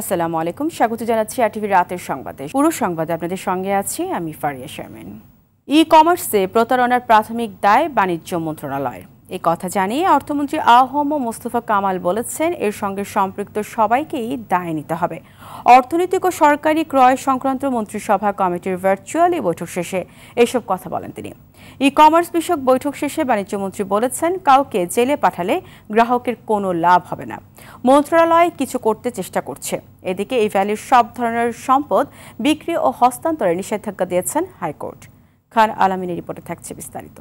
আসসালামু আলাইকুম, স্বাগত জানাচ্ছি আরটিভি রাতের সংবাদে। পুরো সংবাদে আপনাদের সঙ্গে আছি আমি ফারিয়া শারমিন। ই কমার্সে প্রতারণার প্রাথমিক দায় বাণিজ্য মন্ত্রণালয়ের। এই কথা জানিয়ে অর্থমন্ত্রী আ.হ.ম মোস্তফা কামাল বলেছেন, এর সঙ্গে সম্পৃক্ত সবাইকেই দায় নিতে হবে। অর্থনৈতিক ও সরকারি ক্রয় সংক্রান্ত মন্ত্রিসভা কমিটির ভার্চুয়ালি বৈঠক শেষে এসব কথা বলেন তিনি। ই কমার্স বিষয়ক বৈঠক শেষে বাণিজ্যমন্ত্রী বলেছেন, কাউকে জেলে পাঠালে গ্রাহকের কোনো লাভ হবে না। মন্ত্রণালয় কিছু করতে চেষ্টা করছে। এদিকে এই ভ্যালির সব ধরনের সম্পদ বিক্রি ও হস্তান্তরে নিষেধাজ্ঞা দিয়েছেন হাইকোর্ট। খান আলামিনের রিপোর্টে থাকছে বিস্তারিত।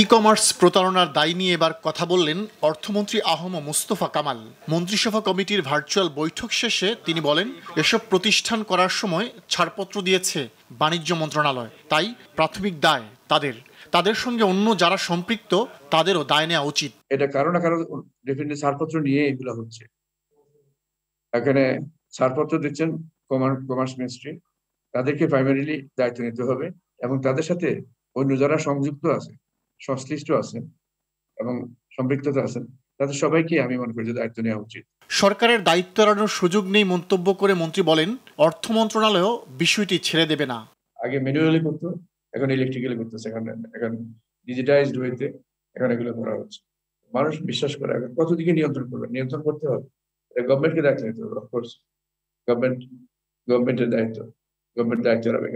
ই কমার্স প্রতারণার দায় নিয়ে এবার কথা বললেন অর্থমন্ত্রী আ.হ.ম মোস্তফা কামাল। মন্ত্রিসভা কমিটির ভার্চুয়াল বৈঠক শেষে তিনি বলেন, এসব প্রতিষ্ঠান করার সময় ছাড়পত্র দিয়েছে বাণিজ্য মন্ত্রণালয়, তাই প্রাথমিক দায় তাদের সঙ্গে অন্য যারা সম্পৃক্ত তাদেরও দায় নেওয়া উচিত। এটা কারো না কারো ডেফিনেটলি ছাড়পত্র নিয়ে এগুলো হচ্ছে। এখানে ছাড়পত্র দিচ্ছেন কমার্স মিনিস্ট্রি, তাদেরকে প্রাইমারিলি দায়িত্ব নিতে হবে এবং তাদের সাথে অন্য যারা সংযুক্ত আছে, সংশ্লিষ্ট আছেন এবং সম্পৃক্ততা আছেন, তাদের সবাইকে আমি মনে করি যে দায়িত্ব নেওয়া উচিত। সরকারের দায়িত্ব এড়ানোর সুযোগ নেই মন্তব্য করে মন্ত্রী বলেন, অর্থ মন্ত্রণালয়ও বিষয়টি ছেড়ে দেবে না। আগে ম্যানুয়ালি করতো, এখন ইলেকট্রিক্যালি করতেছে, এখন ডিজিটাইজড হইতে এখন এগুলো করা হচ্ছে। মানুষ বিশ্বাস করে, এখন কতদিকে নিয়ন্ত্রণ করবে? নিয়ন্ত্রণ করতে হবে, গভর্নমেন্টকে দায়িত্ব নিতে হবে। অফকোর্স গভর্নমেন্টের দায়িত্ব, গভর্নমেন্ট দায়িত্ব রাখবে।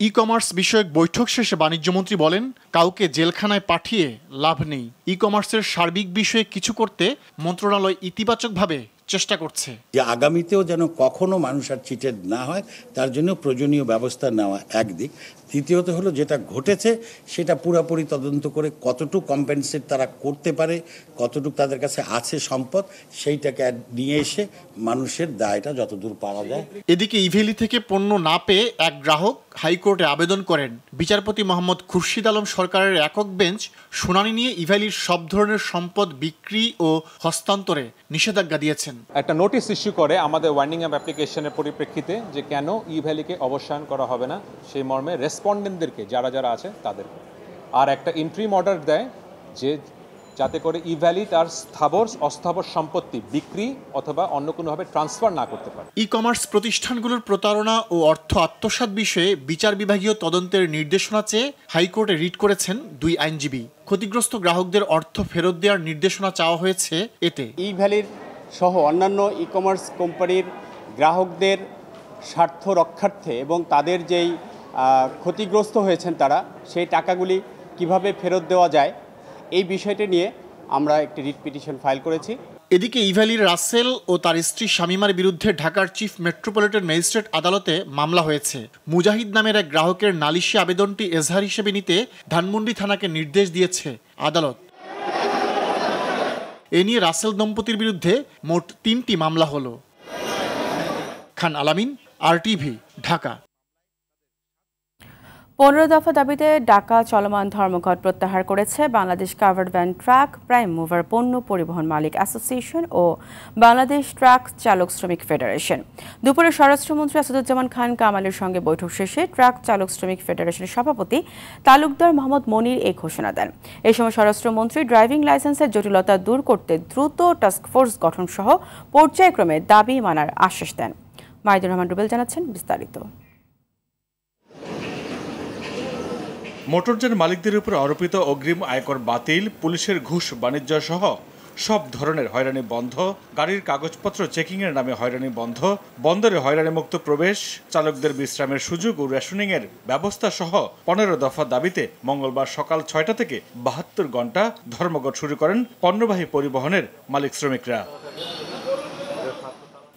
ই কমার্স বিষয়ক বৈঠক শেষে বাণিজ্যমন্ত্রী বলেন, কাউকে জেলখানায় পাঠিয়ে লাভ নেই। ই কমার্সের সার্বিক বিষয়ে কিছু করতে মন্ত্রণালয় ইতিবাচকভাবে চেষ্টা করছে। যে আগামীতেও যেন কখনো মানুষ আর চিটেড না হয়, তার জন্য প্রয়োজনীয় ব্যবস্থা নেওয়া একদিক। তৃতীয়ত হলো, যেটা ঘটেছে সেটা পুরোপুরি তদন্ত করে কতটুকু কম্পেনসেট তারা করতে পারে, কতটুকু তাদের কাছে আছে সম্পদ, সেইটাকে নিয়ে এসে মানুষের দায়টা যতদূর পারা যায়। এদিকে ইভেলি থেকে পণ্য না পেয়ে এক গ্রাহক হাইকোর্টে আবেদন করেন। বিচারপতি মোহাম্মদ খুরশিদ আলম সরকারের একক বেঞ্চ শুনানি নিয়ে ইভ্যালির সব ধরনের সম্পদ বিক্রি ও হস্তান্তরে নিষেধাজ্ঞা দিয়েছেন। একটা নোটিশ ইস্যু করে আমাদের ওয়াইন্ডিং আপ অ্যাপ্লিকেশনের পরিপ্রেক্ষিতে, যে কেন ইভ্যালিকে অবসান করা হবে না সেই মর্মে রেসপন্ডেন্টদেরকে যারা আছে তাদেরকে, আর একটা ইন্ট্রিম অর্ডার দেয় যে যাতে করে ইভ্যালি তার স্থাবর অস্থাবর সম্পত্তি বিক্রি অথবা অন্য কোনোভাবে ট্রান্সফার না করতে পারে। ই কমার্স প্রতিষ্ঠানগুলোর প্রতারণা ও অর্থ আত্মসাৎ বিষয়ে বিচার বিভাগীয় তদন্তের নির্দেশনা চেয়ে হাইকোর্টে রিট করেছেন দুই আইনজীবী। ক্ষতিগ্রস্ত গ্রাহকদের অর্থ ফেরত দেওয়ার নির্দেশনা চাওয়া হয়েছে এতে। ইভ্যালির সহ অন্যান্য ই কমার্স কোম্পানির গ্রাহকদের স্বার্থ রক্ষার্থে এবং তাদের যেই ক্ষতিগ্রস্ত হয়েছেন তারা, সেই টাকাগুলি কিভাবে ফেরত দেওয়া যায় এই বিষয়টি নিয়ে আমরা একটি রিট পিটিশন ফাইল করেছি। এদিকে ইভ্যালির রাসেল ও তার স্ত্রী শামিমার বিরুদ্ধে ঢাকার চিফ মেট্রোপলিটন ম্যাজিস্ট্রেট আদালতে মামলা হয়েছে। মুজাহিদ নামের এক গ্রাহকের নালিশি আবেদনটি এজাহার হিসেবে নিতে ধানমন্ডি থানাকে নির্দেশ দিয়েছে আদালত। এ নিয়ে রাসেল দম্পতির বিরুদ্ধে মোট 3টি মামলা হলো। খান আলামিন, আরটিভি, ঢাকা। 15 দফা দাবিতে ডাকা চলমান ধর্মঘট প্রত্যাহার করেছে Bangladesh covered van truck prime mover পণ্য পরিবহন মালিক অ্যাসোসিয়েশন ও বাংলাদেশ ট্রাক চালক শ্রমিক ফেডারেশন। দুপুরে স্বরাষ্ট্রমন্ত্রী আসাদুজ্জামান খান কামালের সঙ্গে বৈঠক শেষে ট্রাক চালক শ্রমিক ফেডারেশনের সভাপতি তালুকদার মোহাম্মদ মনির এই ঘোষণা দেন। এই সময় স্বরাষ্ট্রমন্ত্রী ড্রাইভিং লাইসেন্সের জটিলতা দূর করতে দ্রুত টাস্কফোর্স গঠন সহ পর্যায়ক্রমে দাবি মানার আশ্বাস দেন। মাহিদুর রহমান রুবেল জানাচ্ছেন বিস্তারিত। মোটরযান মালিকদের উপর আরোপিত অগ্রিম আয়কর বাতিল, পুলিশের ঘুষ বাণিজ্য সহ সব ধরনের হয়রানি বন্ধ, গাড়ির কাগজপত্র চেকিংয়ের নামে হয়রানি বন্ধ, বন্দরে হয়রানিমুক্ত প্রবেশ, চালকদের বিশ্রামের সুযোগ ও রেশনিংয়ের ব্যবস্থা সহ 15 দফা দাবিতে মঙ্গলবার সকাল 6টা থেকে 72 ঘণ্টা ধর্মঘট শুরু করেন পণ্যবাহী পরিবহনের মালিক শ্রমিকরা।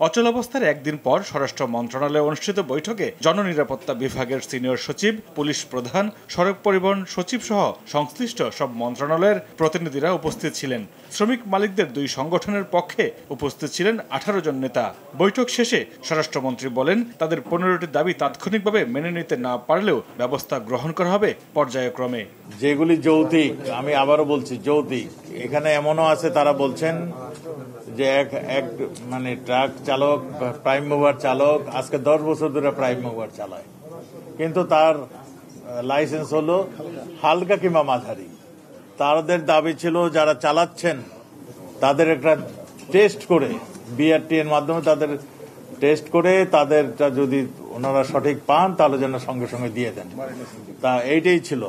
অচলাবস্থার একদিন পর স্বরাষ্ট্র মন্ত্রণালয়ে অনুষ্ঠিত বৈঠকে জননিরাপত্তা বিভাগের সিনিয়র সচিব, পুলিশ প্রধান, সড়ক পরিবহন সচিব সহ সংশ্লিষ্ট সব মন্ত্রণালয়ের প্রতিনিধিরা উপস্থিত ছিলেন। শ্রমিক মালিকদের দুই সংগঠনের পক্ষে উপস্থিত ছিলেন 18 জন নেতা। বৈঠক শেষে স্বরাষ্ট্রমন্ত্রী বলেন, তাদের 15টি দাবি তাৎক্ষণিকভাবে মেনে নিতে না পারলেও ব্যবস্থা গ্রহণ করা হবে পর্যায়ক্রমে। যেগুলি যৌক্তিক, আমি আবারও বলছি যৌক্তিক, এখানে এমনও আছে তারা বলছেন যে এক মানে ট্রাক চালক, প্রাইম মুভার চালক আজকে 10 বছর ধরে প্রাইম মুভার চালায়, কিন্তু তার লাইসেন্স হলো হালকা কিংবা মাঝারি। তাদের দাবি ছিল যারা চালাচ্ছেন তাদের একটা টেস্ট করে BRT এর মাধ্যমে তাদের টেস্ট করে তাদেরটা যদি ওনারা সঠিক পান তাহলে যেন সঙ্গে সঙ্গে দিয়ে দেন। তা এইটাই ছিল,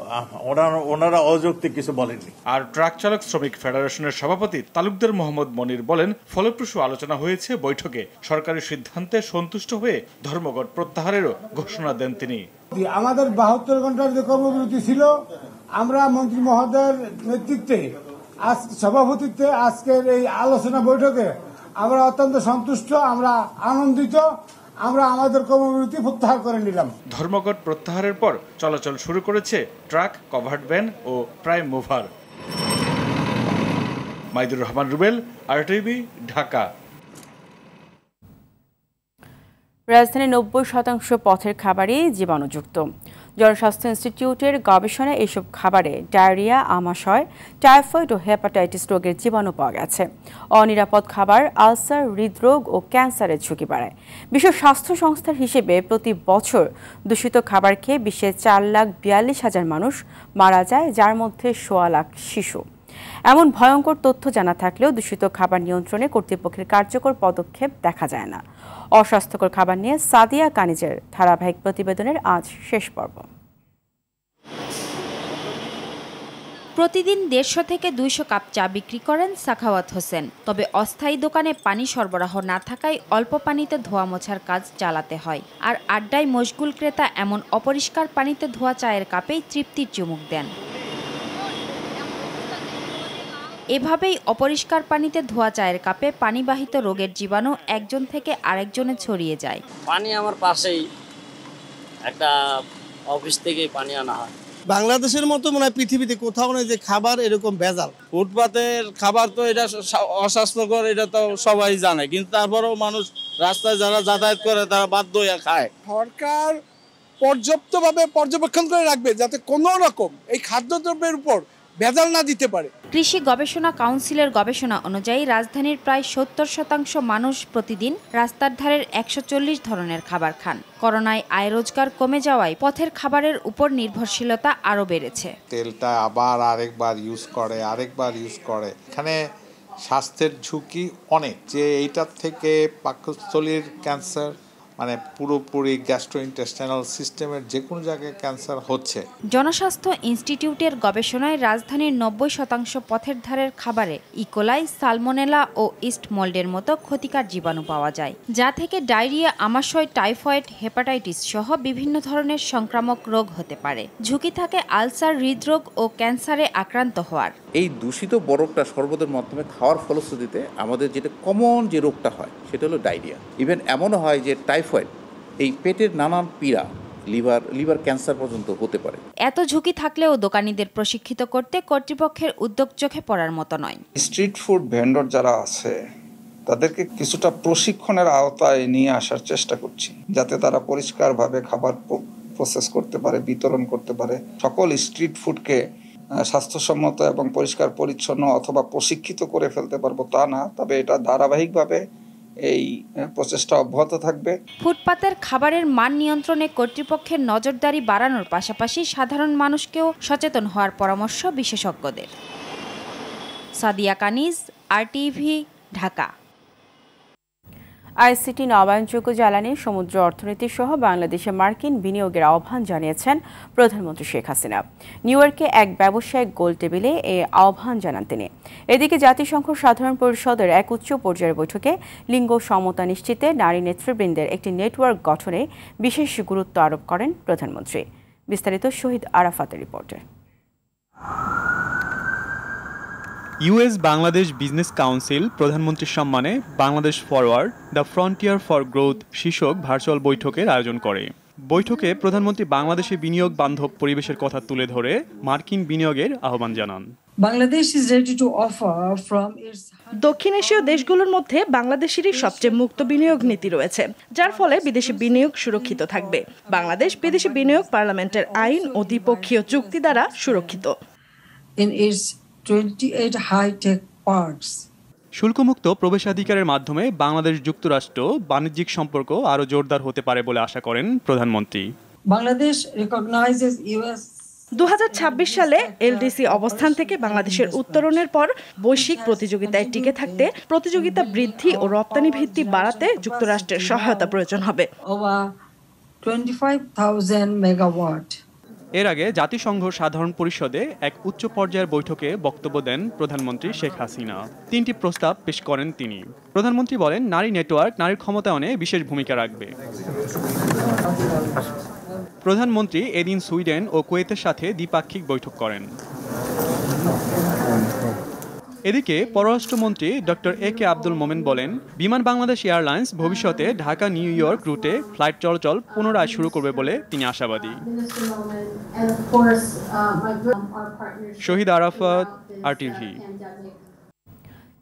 ওনারা অযৌক্তিক কিছু বলেননি। আর ট্রাক চালক শ্রমিক ফেডারেশনের সভাপতি তালুকদার মোহাম্মদ মনির বলেন, ফলপ্রসূ আলোচনা হয়েছে বৈঠকে। সরকারি সিদ্ধান্তে সন্তুষ্ট হয়ে ধর্মঘট প্রত্যাহারেরও ঘোষণা দেন তিনি। আমাদের 72 ঘন্টার যে কর্মবিরতি ছিল, আমরা মন্ত্রী মহোদয়ের নেতৃত্বে সভাপতিত্বে আজকের এই আলোচনা বৈঠকে আমরা অত্যন্ত সন্তুষ্ট, আমরা আনন্দিত। আমরা আমাদের কর্মবিরতি প্রত্যাহার করে নিলাম। ধর্মঘট প্রত্যাহারের পর চলাচল শুরু করেছে ট্রাক, কভার্ড ভ্যান ও prime mover. Maidur Rahman Rubel, RTV, Dhaka. রাজধানীর 90% পথের খাবারই জীবাণুযুক্ত। জনস্বাস্থ্য ইনস্টিটিউটের গবেষণায় এসব খাবারে ডায়রিয়া, আমাশয়, টাইফয়েড ও হেপাটাইটিস রোগের জীবাণু পাওয়া গেছে। অনিরাপদ খাবার আলসার, হৃদরোগ ও ক্যান্সারের ঝুঁকি বাড়ায়। বিশ্ব স্বাস্থ্য সংস্থার হিসেবে প্রতি বছর দূষিত খাবার খেয়ে বিশ্বে 4,42,000 মানুষ মারা যায়, যার মধ্যে 1.25 লাখ শিশু। এমন ভয়ঙ্কর তথ্য জানা থাকলেও দূষিত খাবার নিয়ন্ত্রণে কর্তৃপক্ষের কার্যকর পদক্ষেপ দেখা যায় না। অস্বাস্থ্যকর খাবার নিয়ে সাদিয়া কানিজের ধারাবাহিক প্রতিবেদনের আজ শেষ পর্ব। প্রতিদিন 150 থেকে 200 কাপ চা বিক্রি করেন সাখাওয়াত হোসেন। তবে অস্থায়ী দোকানে পানি সরবরাহ না থাকায় অল্প পানিতে ধোয়া মোছার কাজ চালাতে হয়। আর আড্ডায় মশগুল ক্রেতা এমন অপরিষ্কার পানিতে ধোয়া চায়ের কাপেই তৃপ্তির চুমুক দেন। এভাবেই অপরিষ্কার পানিতে ধোয়া চায়ের কাপে পানিবাহিত রোগের জীবাণু একজন থেকে আরেকজনে ছড়িয়ে যায়। পানি আমার পাশেই একটা অফিস থেকে পানি আনা হয়। বাংলাদেশের মতো মনে হয় পৃথিবীতে কোথাও নেই যে খাবার এরকম ভেজাল। ফুটপাতের খাবার তো এটা অস্বাস্থ্যকর, এটা তো সবাই জানে, কিন্তু তারপরেও মানুষ রাস্তায় যারা যাতায়াত করে তারা বাধ্য হয়ে খায়। সরকার পর্যাপ্তভাবে পর্যবেক্ষণ করে রাখবে যাতে কোনো রকম এই খাদ্যদ্রব্যের উপর ভেজাল না দিতে পারে। কৃষি গবেষণা কাউন্সিলের গবেষণা অনুযায়ী রাজধানীর প্রায় 70% মানুষ প্রতিদিন রাস্তার ধারের 140 ধরনের খাবার খান। করোনায় আয় রোজগার কমে যাওয়ায় পথের খাবারের উপর নির্ভরশীলতা আরও বেড়েছে। তেলটা আবার আরেকবার ইউজ করে। এখানে স্বাস্থ্যের ঝুঁকি অনেক, যে এইটার থেকে পাকস্থলীর ক্যান্সার, মানে পুরোপুরি গ্যাস্ট্রোইন্টেস্টাইনাল সিস্টেমের যে কোনো জায়গায় ক্যান্সার হচ্ছে। জনস্বাস্থ্য ইনস্টিটিউটের গবেষণায় রাজধানীর 90% পথের ধারের খাবারে ইকোলাই, সালমোনেলা ও ইস্ট মোল্ডের মতো ক্ষতিকর জীবাণু পাওয়া যায়, যা থেকে ডায়রিয়া, আমাশয়, টাইফয়েড, হেপাটাইটিস সহ বিভিন্ন ধরনের সংক্রামক রোগ হতে পারে। ঝুঁকি থাকে আলসার, হৃদরোগ ও ক্যান্সারে আক্রান্ত হওয়ার। এই দূষিত বরফটা শরবতের মাধ্যমে খাওয়ার ফলশ্রুতিতে আমাদের যেটা কমন যে রোগটা হয় সেটা হলো ডায়রিয়া। ইভেন এমনও হয় যে টাইফয়েড, এই পেটের নানান পীড়া, লিভার ক্যান্সার পর্যন্ত হতে পারে। এত ঝুঁকি থাকলেও দোকানীদের প্রশিক্ষিত করতে কর্তৃপক্ষের উদ্যোগ চোখে পড়ার মতো নয়। স্ট্রিট ফুড ভেন্ডর যারা আছে তাদেরকে কিছুটা প্রশিক্ষণের আওতায় নিয়ে আসার চেষ্টা করছি, যাতে তারা পরিষ্কারভাবে খাবার প্রসেস করতে পারে, বিতরণ করতে পারে। সকল স্ট্রিট ফুডকে স্বাস্থ্যসম্মত এবং পরিষ্কার পরিচ্ছন্ন অথবা প্রশিক্ষিত করে ফেলতে পারবো তা না, তবে এটা ধারাবাহিকভাবে এই প্রচেষ্টা অব্যাহত থাকবে। ফুটপাতের খাবারের মান নিয়ন্ত্রণে কর্তৃপক্ষের নজরদারি বাড়ানোর পাশাপাশি সাধারণ মানুষকেও সচেতন হওয়ার পরামর্শ বিশেষজ্ঞদের। সাদিয়া কানিজ, RTV, ঢাকা। আইসিটি, নবায়নযোগ্য জ্বালানি, সমুদ্র অর্থনীতি সহ বাংলাদেশে মার্কিন বিনিয়োগের আহ্বান জানিয়েছেন প্রধানমন্ত্রী শেখ হাসিনা। নিউ ইয়র্কে এক ব্যবসায়িক গোল টেবিলে এই আহ্বান জানান তিনি। এদিকে জাতিসংঘ সাধারণ পরিষদের এক উচ্চ পর্যায়ের বৈঠকে লিঙ্গ সমতা নিশ্চিতে নারী নেতৃবৃন্দের একটি নেটওয়ার্ক গঠনে বিশেষ গুরুত্ব আরোপ করেন প্রধানমন্ত্রী। বিস্তারিত শহীদ আরাফাতের রিপোর্টে। ইউএস বাংলাদেশ বিজনেস কাউন্সিল প্রধানমন্ত্রীর সম্মানে Bangladesh forward, the frontier for growth শীর্ষক ভার্চুয়াল বৈঠকের আয়োজন করে। বৈঠকে প্রধানমন্ত্রী বাংলাদেশে বিনিয়োগ বান্ধব পরিবেশের কথা তুলে ধরে মার্কিন বিনিয়োগের আহ্বান জানান। দক্ষিণ এশীয় দেশগুলোর মধ্যে বাংলাদেশেরই সবচেয়ে মুক্ত বিনিয়োগ নীতি রয়েছে, যার ফলে বিদেশি বিনিয়োগ সুরক্ষিত থাকবে। বাংলাদেশ বিদেশি বিনিয়োগ পার্লামেন্টের আইন ও দ্বিপক্ষীয় চুক্তি দ্বারা সুরক্ষিত। শুল্কমুক্ত প্রবেশাধিকারের মাধ্যমে বাংলাদেশ যুক্তরাষ্ট্র বাণিজ্যিক সম্পর্ক আরও জোরদার হতে পারে বলে আশা করেন প্রধানমন্ত্রী। বাংলাদেশ recognizes US 2026 সালে এলডিসি অবস্থান থেকে বাংলাদেশের উত্তরণের পর বৈশ্বিক প্রতিযোগিতায় টিকে থাকতে প্রতিযোগিতা বৃদ্ধি ও রপ্তানি ভিত্তি বাড়াতে যুক্তরাষ্ট্রের সহায়তা প্রয়োজন হবে। 25,000 মেগাওয়াট। এর আগে জাতিসংঘ সাধারণ পরিষদে এক উচ্চ পর্যায়ের বৈঠকে বক্তব্য দেন প্রধানমন্ত্রী শেখ হাসিনা। 3টি প্রস্তাব পেশ করেন তিনি। প্রধানমন্ত্রী বলেন, নারী নেটওয়ার্ক নারীর ক্ষমতায়নে বিশেষ ভূমিকা রাখবে। প্রধানমন্ত্রী এদিন সুইডেন ও কুয়েতের সাথে দ্বিপাক্ষিক বৈঠক করেন। এদিকে পররাষ্ট্রমন্ত্রী ডক্টর এ.কে আব্দুল মোমেন বলেন, বিমান বাংলাদেশ এয়ারলাইন্স ভবিষ্যতে ঢাকা নিউ ইয়র্ক রুটে ফ্লাইট চলাচল পুনরায় শুরু করবে বলে তিনি আশাবাদী। শহীদ আরাফাত, RTV।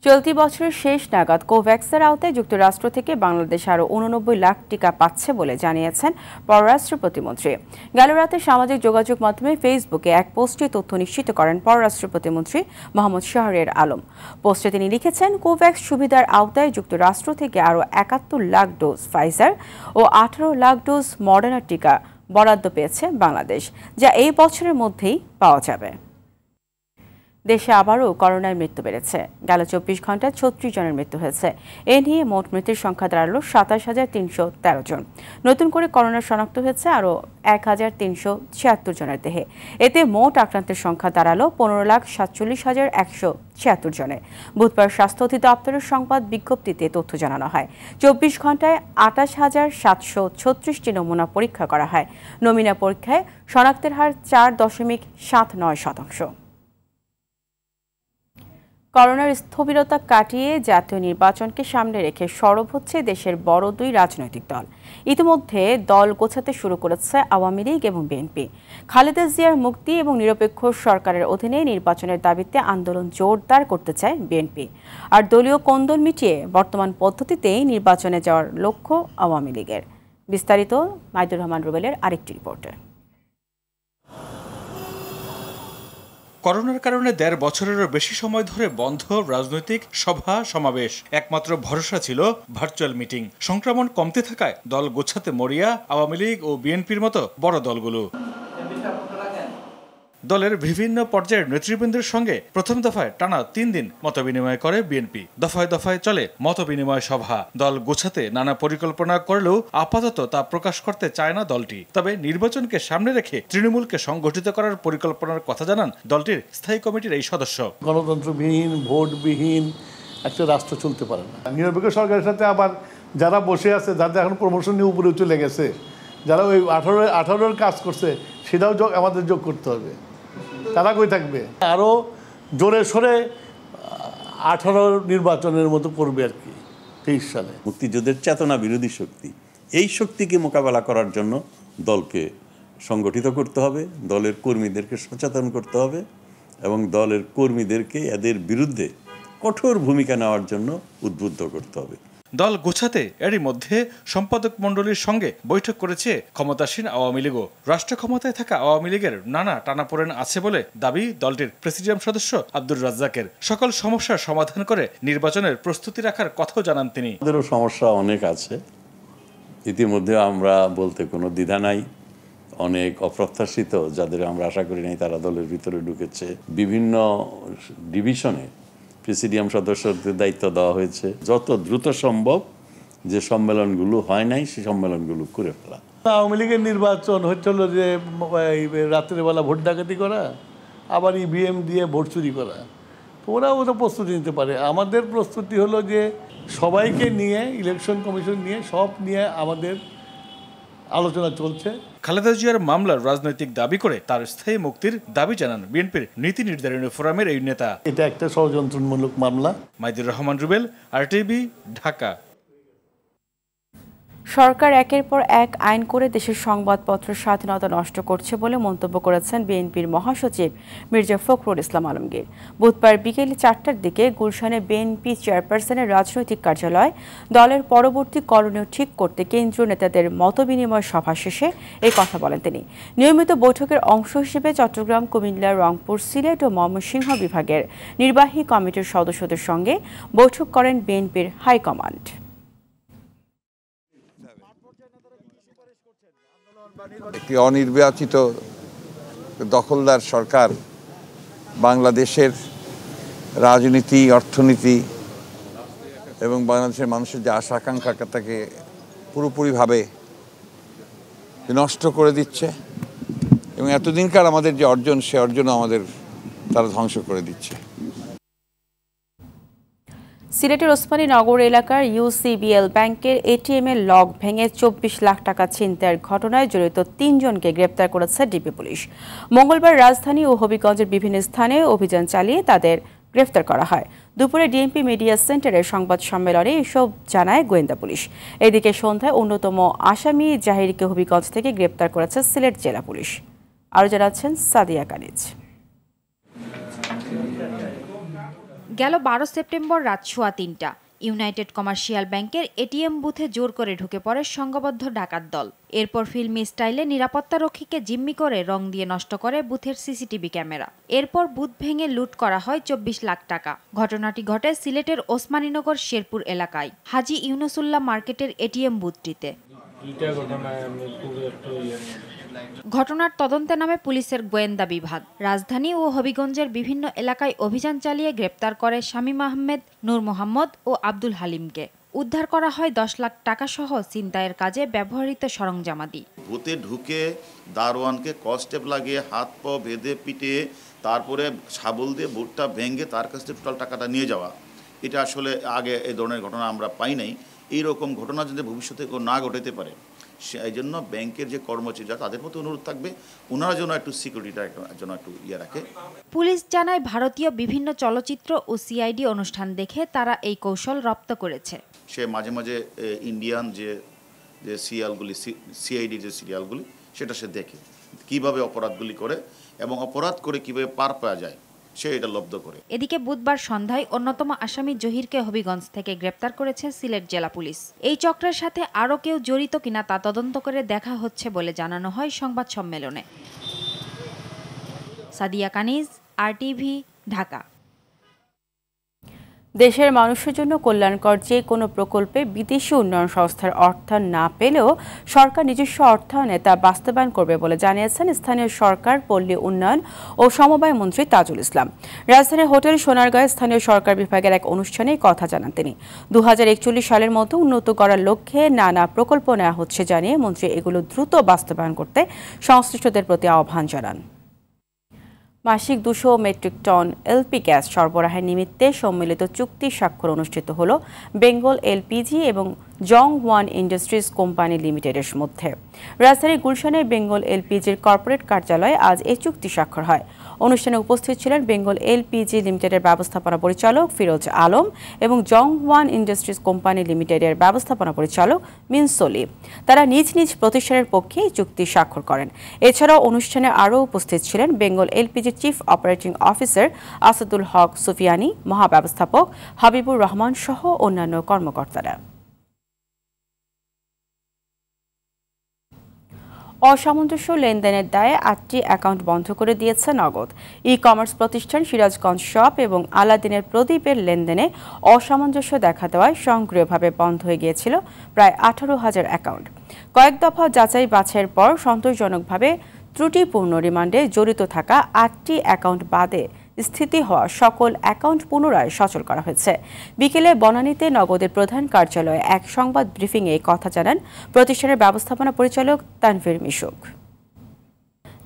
চলতি বছরের শেষ নাগাদ কোভ্যাক্সের আওতায় যুক্তরাষ্ট্র থেকে বাংলাদেশ আরও 89 লাখ টিকা পাচ্ছে বলে জানিয়েছেন পররাষ্ট্র প্রতিমন্ত্রী। গেল রাতে সামাজিক যোগাযোগ মাধ্যমে ফেসবুকে এক পোস্টে তথ্য নিশ্চিত করেন পররাষ্ট্র প্রতিমন্ত্রী মোহাম্মদ শাহরিয়ার আলম। পোস্টে তিনি লিখেছেন, কোভ্যাক্স সুবিধার আওতায় যুক্তরাষ্ট্র থেকে আরও 71 লাখ ডোজ ফাইজার ও 18 লাখ ডোজ মডার্না টিকা বরাদ্দ পেয়েছে বাংলাদেশ, যা এই বছরের মধ্যেই পাওয়া যাবে। দেশে আবারও করোনায় মৃত্যু বেড়েছে। গেল 24 ঘন্টায় 36 জনের মৃত্যু হয়েছে। এ নিয়ে মোট মৃত্যুর সংখ্যা দাঁড়ালো 27,313 জন। নতুন করে করোনা শনাক্ত হয়েছে আরও 1,376 জনের দেহে। এতে মোট আক্রান্তের সংখ্যা দাঁড়ালো 15,47,176 জনে। বুধবার স্বাস্থ্য অধিদপ্তরের সংবাদ বিজ্ঞপ্তিতে তথ্য জানানো হয়। 24 ঘন্টায় 28,736টি নমুনা পরীক্ষা করা হয়। নমুনা পরীক্ষায় শনাক্তের হার 4.79%। করোনার স্থবিরতা কাটিয়ে জাতীয় নির্বাচনকে সামনে রেখে সরব হচ্ছে দেশের বড় দুই রাজনৈতিক দল। ইতিমধ্যে দল গোছাতে শুরু করেছে আওয়ামী লীগ এবং বিএনপি। খালেদা জিয়ার মুক্তি এবং নিরপেক্ষ সরকারের অধীনে নির্বাচনের দাবিতে আন্দোলন জোরদার করতে চায় বিএনপি। আর দলীয় কোন্দল মিটিয়ে বর্তমান পদ্ধতিতেই নির্বাচনে যাওয়ার লক্ষ্য আওয়ামী লীগের। বিস্তারিত মাইদুর রহমান রুবেলের আরেকটি রিপোর্টে। করোনার কারণে 1.5 বছরেরও বেশি সময় ধরে বন্ধ রাজনৈতিক সভা সমাবেশ। একমাত্র ভরসা ছিল ভার্চুয়াল মিটিং। সংক্রমণ কমতে থাকায় দল গোছাতে মরিয়া আওয়ামী লীগ ও বিএনপির মতো বড় দলগুলো। দলের বিভিন্ন পর্যায়ের নেতৃবৃন্দের সঙ্গে প্রথম দফায় টানা 3 দিন মতবিনিময় করে বিএনপি। দফায় দফায় চলে মতবিনিময় সভা। দল গোছাতে নানা পরিকল্পনা করলেও আপাতত তা প্রকাশ করতে চায় না দলটি। তবে নির্বাচনকে সামনে রেখে তৃণমূলকে সংগঠিত করার পরিকল্পনার কথা জানান দলটির স্থায়ী কমিটির এই সদস্য। গণতন্ত্রবিহীন, ভোটবিহীন একটা রাষ্ট্র চলতে পারে না। নিরপেক্ষ সরকারের সাথে আবার যারা বসে আছে, যাদের এখন প্রমোশন নিয়ে উপরে চলে গেছে, যারা ওই 18 কাজ করছে, সেটাও আমাদের যোগ করতে হবে। তারা কই থাকবে? আরও জোরে সোরে 18 নির্বাচনের মতো করবে আর কি 23 সালে। মুক্তিযুদ্ধের চেতনা বিরোধী শক্তি, এই শক্তিকে মোকাবেলা করার জন্য দলকে সংগঠিত করতে হবে, দলের কর্মীদেরকে সচেতন করতে হবে এবং দলের কর্মীদেরকে এদের বিরুদ্ধে কঠোর ভূমিকা নেওয়ার জন্য উদ্বুদ্ধ করতে হবে। দল গোছাতে এরই মধ্যে সম্পাদক মণ্ডলীর সঙ্গে বৈঠক করেছে ক্ষমতাসীন আওয়ামী লীগও। রাষ্ট্র ক্ষমতায় থাকা আওয়ামী লীগের নানা টানাপোড়েন আছে বলে দাবি দলটির প্রেসিডিয়াম সদস্য আব্দুর রাজ্জাকের। সকল সমস্যার সমাধান করে নির্বাচনের প্রস্তুতি রাখার কথাও জানান তিনি। আমাদেরও সমস্যা অনেক আছে, ইতিমধ্যে আমরা বলতে কোনো দ্বিধা নাই। অনেক অপ্রত্যাশিত, যাদের আমরা আশা করি নাই, তারা দলের ভিতরে ঢুকেছে। বিভিন্ন ডিভিশনে প্রেসিডিয়াম সদস্যদের দায়িত্ব দেওয়া হয়েছে। যত দ্রুত সম্ভব যে সম্মেলনগুলো হয় নাই, সেই সম্মেলনগুলো করে ফেলা। আওয়ামী লীগের নির্বাচন হচ্ছিল যে রাত্রেবেলা ভোট ডাকাতি করা, আবার ইভিএম দিয়ে ভোট চুরি করা। তো ওরাও তো প্রস্তুতি নিতে পারে। আমাদের প্রস্তুতি হলো যে সবাইকে নিয়ে, ইলেকশন কমিশন নিয়ে, সব নিয়ে আমাদের আলোচনা চলছে। খালেদা জিয়ার মামলার রাজনৈতিক দাবি করে তার স্থায়ী মুক্তির দাবি জানান বিএনপির নীতি নির্ধারণী ফোরামের এই নেতা। এটা একটা ষড়যন্ত্রমূলক মামলা। মাইদুর রহমান রুবেল, RTV, ঢাকা। সরকার একের পর এক আইন করে দেশের সংবাদপত্র স্বাধীনতা নষ্ট করছে বলে মন্তব্য করেছেন বিএনপির মহাসচিব মির্জা ফখরুল ইসলাম আলমগীর। বুধবার বিকেল 4টার দিকে গুলশানে বিএনপি চেয়ারপারসনের রাজনৈতিক কার্যালয় দলের পরবর্তী করণীয় ঠিক করতে কেন্দ্রীয় নেতাদের মতবিনিময় সভা শেষে এই কথা বলেন তিনি। নিয়মিত বৈঠকের অংশ হিসেবে চট্টগ্রাম, কুমিল্লা, রংপুর, সিলেট ও ময়মনসিংহ বিভাগের নির্বাহী কমিটির সদস্যদের সঙ্গে বৈঠক করেন বিএনপির হাইকমান্ড। একটি অনির্বাচিত দখলদার সরকার বাংলাদেশের রাজনীতি, অর্থনীতি এবং বাংলাদেশের মানুষের যে আশা আকাঙ্ক্ষাটাকে পুরোপুরিভাবে নষ্ট করে দিচ্ছে এবং এতদিনকার আমাদের যে অর্জন, সে অর্জন আমাদের তারা ধ্বংস করে দিচ্ছে। সিলেটের ওসমানী নগর এলাকার ইউসিবিএল ব্যাংকের এটিএম এর লক ভেঙে 24 লাখ টাকা ছিনতাইয়ের ঘটনায় জড়িত 3 জনকে গ্রেপ্তার করেছে ডিবি পুলিশ। মঙ্গলবার রাজধানী ও হবিগঞ্জের বিভিন্ন স্থানে অভিযান চালিয়ে তাদের গ্রেফতার করা হয়। দুপুরে ডিএমপি মিডিয়া সেন্টারের সংবাদ সম্মেলনে এসব জানায় গোয়েন্দা পুলিশ। এদিকে সন্ধ্যায় অন্যতম আসামি জাহিরকে হবিগঞ্জ থেকে গ্রেপ্তার করেছে সিলেট জেলা পুলিশ। আরও জানাচ্ছেন সাদিয়া কানিজ। গেল 12 সেপ্টেম্বর রাত 3:15 ইউনাইটেড কমার্শিয়াল ব্যাংকের এটিএম বুথে জোর করে ঢুকে পড়ে সংঘবদ্ধ ডাকাত দল। এরপর ফিল্মি স্টাইলে নিরাপত্তা রক্ষীকে জিম্মি করে রং দিয়ে নষ্ট করে বুথের সিসিটিভি ক্যামেরা। এরপর বুথ ভেঙে লুট করা হয় 24 লাখ টাকা। ঘটনাটি ঘটে সিলেটের ওসমানীনগর শেরপুর এলাকায় হাজি ইউনুসুল্লাহ মার্কেটের এটিএম বুথটিতে। ঘটনার তদন্তে নামে পুলিশের গোয়েন্দা বিভাগ। রাজধানী ও হবিগঞ্জের বিভিন্ন এলাকায় অভিযান চালিয়ে গ্রেপ্তার করে শামীম আহমেদ, নূর মোহাম্মদ ও আব্দুল হালিমকে। উদ্ধার করা হয় 10 লাখ টাকা সহ ছিনতাইয়ের কাজে ব্যবহৃত সরঞ্জামাদি। বুথে ঢুকে দারোয়ানকে কস্টেপ লাগিয়ে হাত পা বেঁধে পিটিয়ে তারপরে শাবল দিয়ে বুথটা ভেঙে তার কাছ থেকে টোটাল টাকাটা নিয়ে যাওয়া, এটা আসলে আগে এই ধরনের ঘটনা আমরা পাই নাই। এইরকম ঘটনা যদি ভবিষ্যতে কেউ না ঘটাতে পারে, সেই জন্য ব্যাংকের যে কর্মচারীরা তাদের প্রতি অনুরোধ থাকবে, ওনারা যেন একটু সিকিউরিটিটার জন্য একটু রাখে। পুলিশ জানায় ভারতীয় বিভিন্ন চলচ্চিত্র ও সিআইডি অনুষ্ঠান দেখে তারা এই কৌশল রপ্ত করেছে। সে মাঝে মাঝে ইন্ডিয়ান যে সিরিয়ালগুলি, সিআইডি যে সিরিয়ালগুলি, সেটা সে দেখে কিভাবে অপরাধগুলি করে এবং অপরাধ করে কিভাবে পার পাওয়া যায়, সে এটা লব্ধ করে। এদিকে বুধবার সন্ধ্যায় অন্যতম আসামি জহিরকে হবিগঞ্জ থেকে গ্রেপ্তার করেছে সিলেট জেলা পুলিশ। এই চক্রের সাথে আরও কেউ জড়িত কিনা তা তদন্ত করে দেখা হচ্ছে বলে জানানো হয় সংবাদ সম্মেলনে। সাদিয়া কানিজ, আরটিভি, ঢাকা। দেশের মানুষের জন্য কল্যাণকর যে কোনো প্রকল্পে বিদেশি উন্নয়ন সংস্থার অর্থায়ন না পেলেও সরকার নিজস্ব অর্থায়নে তা বাস্তবায়ন করবে বলে জানিয়েছেন স্থানীয় সরকার, পল্লী উন্নয়ন ও সমবায় মন্ত্রী তাজুল ইসলাম। রাজধানীর হোটেল সোনারগাঁয়ে স্থানীয় সরকার বিভাগের এক অনুষ্ঠানে কথা জানান তিনি। 2041 সালের মধ্যে উন্নত করার লক্ষ্যে নানা প্রকল্প নেওয়া হচ্ছে জানিয়ে মন্ত্রী এগুলো দ্রুত বাস্তবায়ন করতে সংশ্লিষ্টদের প্রতি আহ্বান জানান। মাসিক 200 মেট্রিক টন এলপি গ্যাস সরবরাহের নিমিত্তে সম্মিলিত চুক্তি স্বাক্ষর অনুষ্ঠিত হল বেঙ্গল এলপিজি এবং জং ওয়ান ইন্ডাস্ট্রিজ কোম্পানি লিমিটেডের মধ্যে। রাজধানীর গুলশানে বেঙ্গল এলপিজির কর্পোরেট কার্যালয়ে আজ এই চুক্তি স্বাক্ষর হয়। অনুষ্ঠানে উপস্থিত ছিলেন বেঙ্গল এলপিজি লিমিটেডের ব্যবস্থাপনা পরিচালক ফিরোজ আলম এবং জং ওয়ান ইন্ডাস্ট্রিজ কোম্পানি লিমিটেডের ব্যবস্থাপনা পরিচালক মিনসলি। তারা নিজ নিজ প্রতিষ্ঠানের পক্ষে এই চুক্তি স্বাক্ষর করেন। এছাড়াও অনুষ্ঠানে আরও উপস্থিত ছিলেন বেঙ্গল এলপিজির chief operating officer Asadul Haque Sufiani, মহাব্যবস্থাপক হাবিবুর রহমান সহ অন্যান্য কর্মকর্তারা। অসামঞ্জস্য লেনদেনের দায়ে 8টি অ্যাকাউন্ট বন্ধ করে দিয়েছে নগদ। ই কমার্স প্রতিষ্ঠান সিরাজগঞ্জ শপ এবং আলাদিনের প্রদীপের লেনদেনে অসামঞ্জস্য দেখা দেওয়ায় স্বয়ংক্রিয়ভাবে বন্ধ হয়ে গিয়েছিল প্রায় 18,000 অ্যাকাউন্ট। কয়েক দফা যাচাই বাছাইয়ের পর সন্তোষজনকভাবে ত্রুটিপূর্ণ রিমান্ডে জড়িত থাকা 8টি অ্যাকাউন্ট বাদে স্থিতি হওয়া সকল অ্যাকাউন্ট পুনরায় সচল করা হয়েছে। বিকেলে বনানীতে নগদের প্রধান কার্যালয়ে এক সংবাদ ব্রিফিংয়ে কথা জানান প্রতিষ্ঠানের ব্যবস্থাপনা পরিচালক তানভীর মিশুক।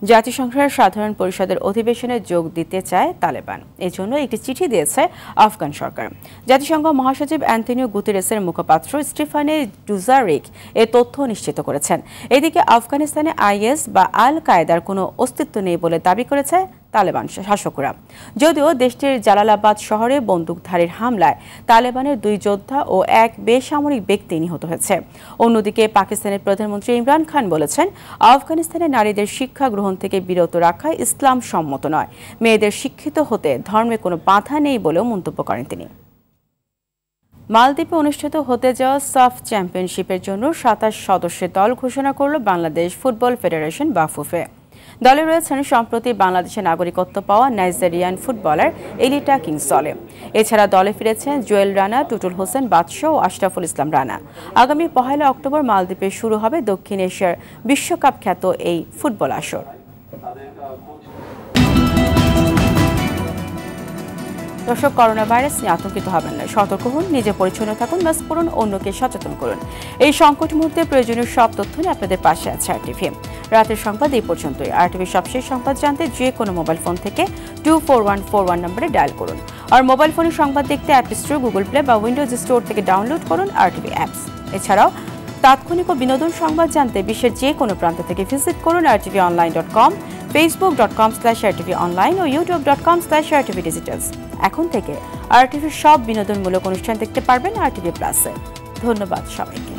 জাতিসংঘের সাধারণ পরিষদের অধিবেশনে যোগ দিতে চায় তালেবান। এজন্য একটি চিঠি দিয়েছে আফগান সরকার। জাতিসংঘ মহাসচিব অ্যান্টনিও গুতেরেসের মুখপাত্র স্টিফানে ডুজারিক এ তথ্য নিশ্চিত করেছেন। এদিকে আফগানিস্তানে আইএস বা আল কায়েদার কোনো অস্তিত্ব নেই বলে দাবি করেছে তালেবান শাসকরা। যদিও দেশটির জালালাবাদ শহরে বন্দুকধারীর হামলায় তালেবানের 2 যোদ্ধা ও এক বেসামরিক ব্যক্তি নিহত হয়েছে। অন্যদিকে পাকিস্তানের প্রধানমন্ত্রী ইমরান খান বলেছেন, আফগানিস্তানে নারীদের শিক্ষা গ্রহণ থেকে বিরত রাখা ইসলাম সম্মত নয়। মেয়েদের শিক্ষিত হতে ধর্মে কোনো বাধা নেই বলেও মন্তব্য করেন তিনি। মালদ্বীপে অনুষ্ঠিত হতে যাওয়া সাফ চ্যাম্পিয়নশিপের জন্য 27 সদস্যের দল ঘোষণা করল বাংলাদেশ ফুটবল ফেডারেশন বা ফুফে। দলে রয়েছেন সম্প্রতি বাংলাদেশের নাগরিকত্ব পাওয়া নাইজেরিয়ান ফুটবলার এলিটা কিংসলে। এছাড়া দলে ফিরেছেন জুয়েল রানা, টুটুল হোসেন বাদশাহ ও আশরাফুল ইসলাম রানা। আগামী 1 অক্টোবর মালদ্বীপে শুরু হবে দক্ষিণ এশিয়ার বিশ্বকাপ খ্যাত এই ফুটবল আসর। দর্শক, করোনা ভাইরাস নিয়ে আতঙ্কিত হবেন না, সতর্ক হন, নিজে পরিচ্ছন্ন থাকুন, মাস্ক পরুন, অন্যকে সচেতন করুন। এই সংকট মুহূর্তে প্রয়োজনীয় সব তথ্য নিয়ে আপনাদের পাশে আছে RTV। রাতের সংবাদ এই পর্যন্তই। RTV সবশেষ সংবাদ জানতে যে কোনো মোবাইল ফোন থেকে 24141 নম্বরে ডায়াল করুন। আর মোবাইল ফোনে সংবাদ দেখতে অ্যাপ স্টোর, গুগল প্লে বা উইন্ডোজ স্টোর থেকে ডাউনলোড করুন RTV অ্যাপস। এছাড়াও তাৎক্ষণিক ও বিনোদন সংবাদ জানতে বিশ্বের যে কোনো প্রান্ত থেকে ভিজিট করুন rtvonline.com, facebook.com/rtvonline ও youtube.com/rtvdigitals। এখন থেকে RTV সব বিনোদনমূলক অনুষ্ঠান দেখতে পারবেন RTV প্লাসে। ধন্যবাদ সবাইকে।